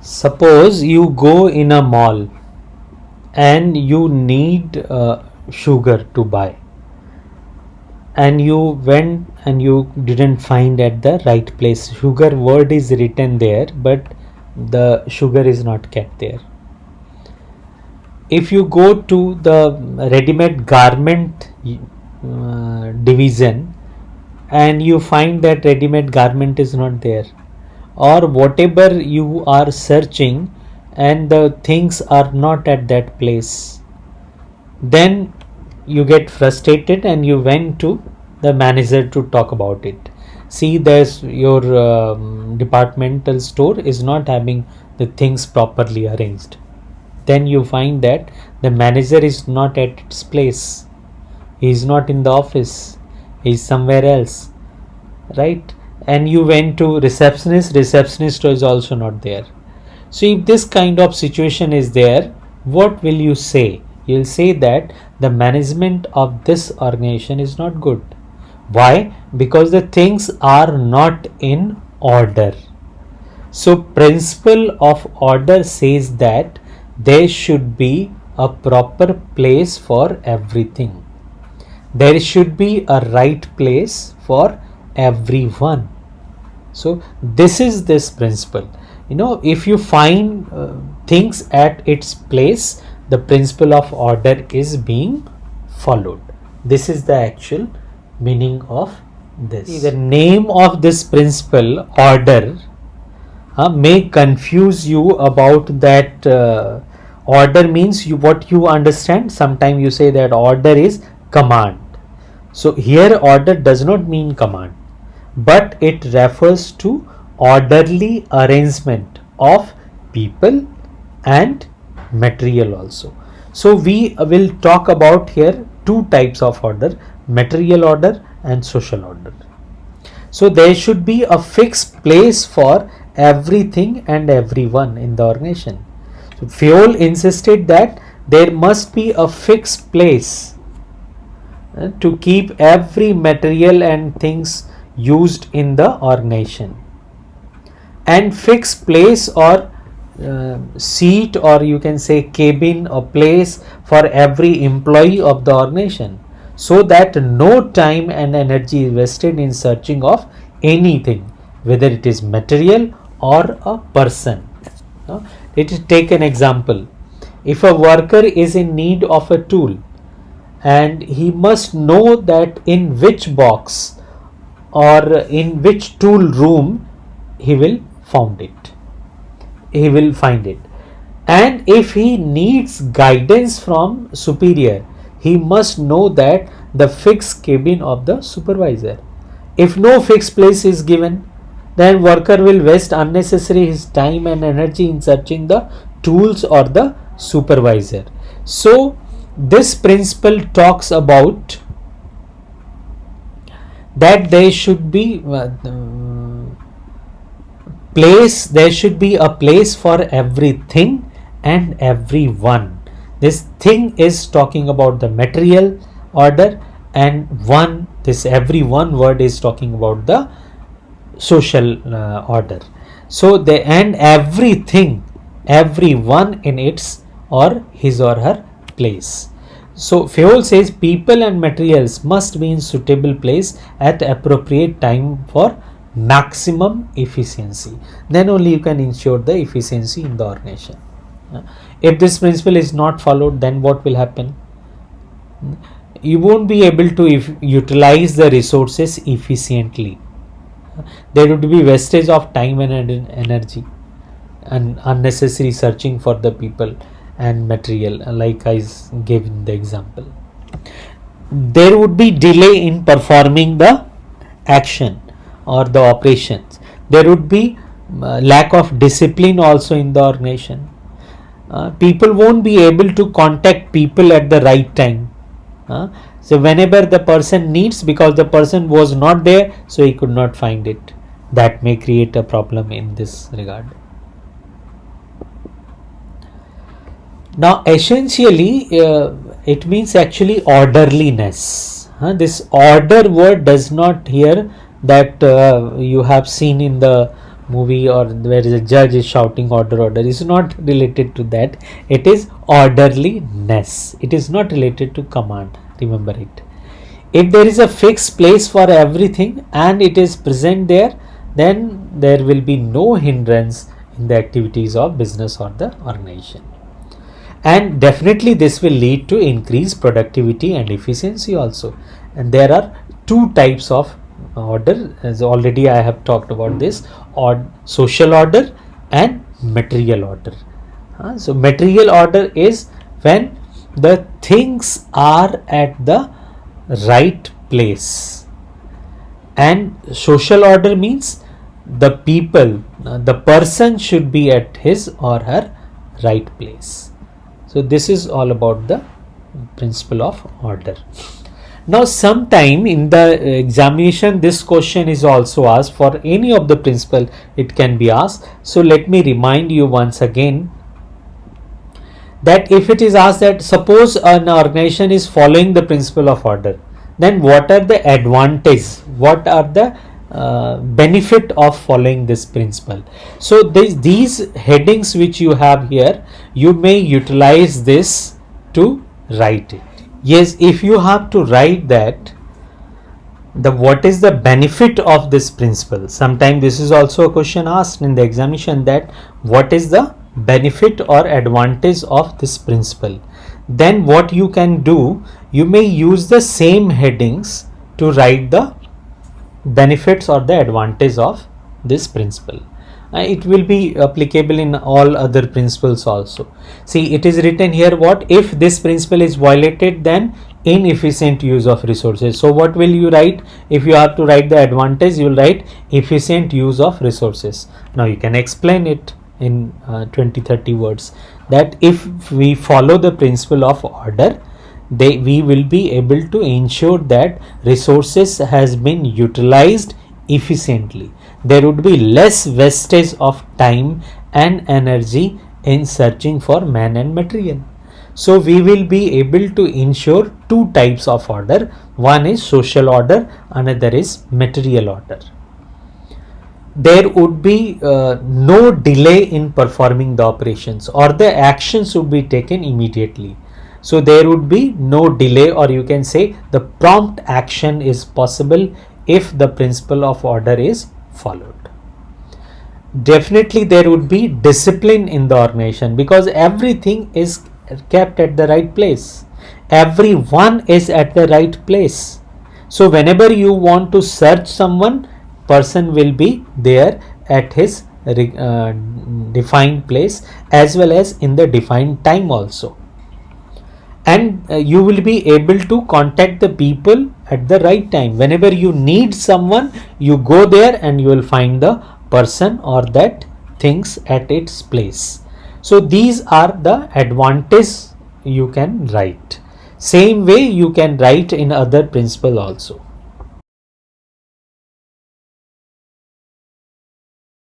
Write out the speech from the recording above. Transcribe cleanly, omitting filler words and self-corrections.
Suppose you go in a mall and you need sugar to buy, and you went and you didn't find at the right place. Sugar word is written there, but the sugar is not kept there. If you go to the ready-made garment division and you find that ready-made garment is not there, or whatever you are searching and the things are not at that place, then you get frustrated and you went to the manager to talk about it. See, there's your departmental store is not having the things properly arranged. Then you find that the manager is not at its place, he is not in the office, he is somewhere else, right? And you went to receptionist is also not there. So if this kind of situation is there, what will you say? You'll say that the management of this organization is not good. Why? Because the things are not in order. So principle of order says that there should be a proper place for everything. There should be a right place for everyone. So this is this principle. If you find things at its place, the principle of order is being followed. This is the actual meaning of this. The name of this principle, order, may confuse you about that. Order means what you understand. Sometimes you say that order is command. So here order does not mean command, but it refers to orderly arrangement of people and material also. So we will talk about here two types of order: material order and social order. So there should be a fixed place for everything and everyone in the organization. So Fayol insisted that there must be a fixed place to keep every material and things used in the organization, and fixed place or seat, or you can say cabin or place for every employee of the organization, so that no time and energy is wasted in searching of anything, whether it is material or a person. Let us take an example. If a worker is in need of a tool, and he must know that in which box or in which tool room he will find it. And if he needs guidance from superior, he must know that the fixed cabin of the supervisor. If no fixed place is given, then worker will waste unnecessary his time and energy in searching the tools or the supervisor. So this principle talks about that there should be a place for everything and everyone. This thing is talking about the material order, and this everyone word is talking about the social order. So and everything, everyone in its or his or her place. So Fayol says people and materials must be in suitable place at appropriate time for maximum efficiency. Then only you can ensure the efficiency in the organization. If this principle is not followed, then what will happen? You won't be able to utilize the resources efficiently. There would be wastage of time and energy and unnecessary searching for the people and material, like I gave in the example. There would be delay in performing the action or the operations. There would be lack of discipline also in the organization. People won't be able to contact people at the right time. So whenever the person needs, because the person was not there, so he could not find it. That may create a problem in this regard. Now essentially it means actually orderliness. This order word does not here that you have seen in the movie or where a judge is shouting order, order, is not related to that. It is orderliness. It is not related to command. Remember it. If there is a fixed place for everything and it is present there, then there will be no hindrance in the activities of business or the organization. And definitely this will lead to increased productivity and efficiency also. And there are two types of order, as already I have talked about this, or social order and material order. So material order is when the things are at the right place, and social order means the people, the person should be at his or her right place. So this is all about the principle of order. Now sometime in the examination this question is also asked. For any of the principle it can be asked. So let me remind you once again that if it is asked that suppose an organization is following the principle of order, then what are the advantages, what are the benefit of following this principle? So these headings which you have here, you may utilize this to write it. Yes, if you have to write that the what is the benefit of this principle, sometimes this is also a question asked in the examination, that what is the benefit or advantage of this principle, then what you can do, you may use the same headings to write the benefits or the advantage of this principle. It will be applicable in all other principles also. See, it is written here, what if this principle is violated, then inefficient use of resources. So what will you write? If you have to write the advantage, you will write efficient use of resources. Now you can explain it in 20-30 words, that if we follow the principle of order, we will be able to ensure that resources has been utilized efficiently. There would be less wastage of time and energy in searching for man and material. So we will be able to ensure two types of order. One is social order, another is material order. There would be no delay in performing the operations, or the actions would be taken immediately. So there would be no delay, or you can say the prompt action is possible if the principle of order is followed. Definitely there would be discipline in the organization, because everything is kept at the right place. Everyone is at the right place. So whenever you want to search someone, person will be there at his defined place as well as in the defined time also. And you will be able to contact the people at the right time. Whenever you need someone, you go there and you will find the person or that things at its place. So these are the advantages you can write. Same way you can write in other principle also.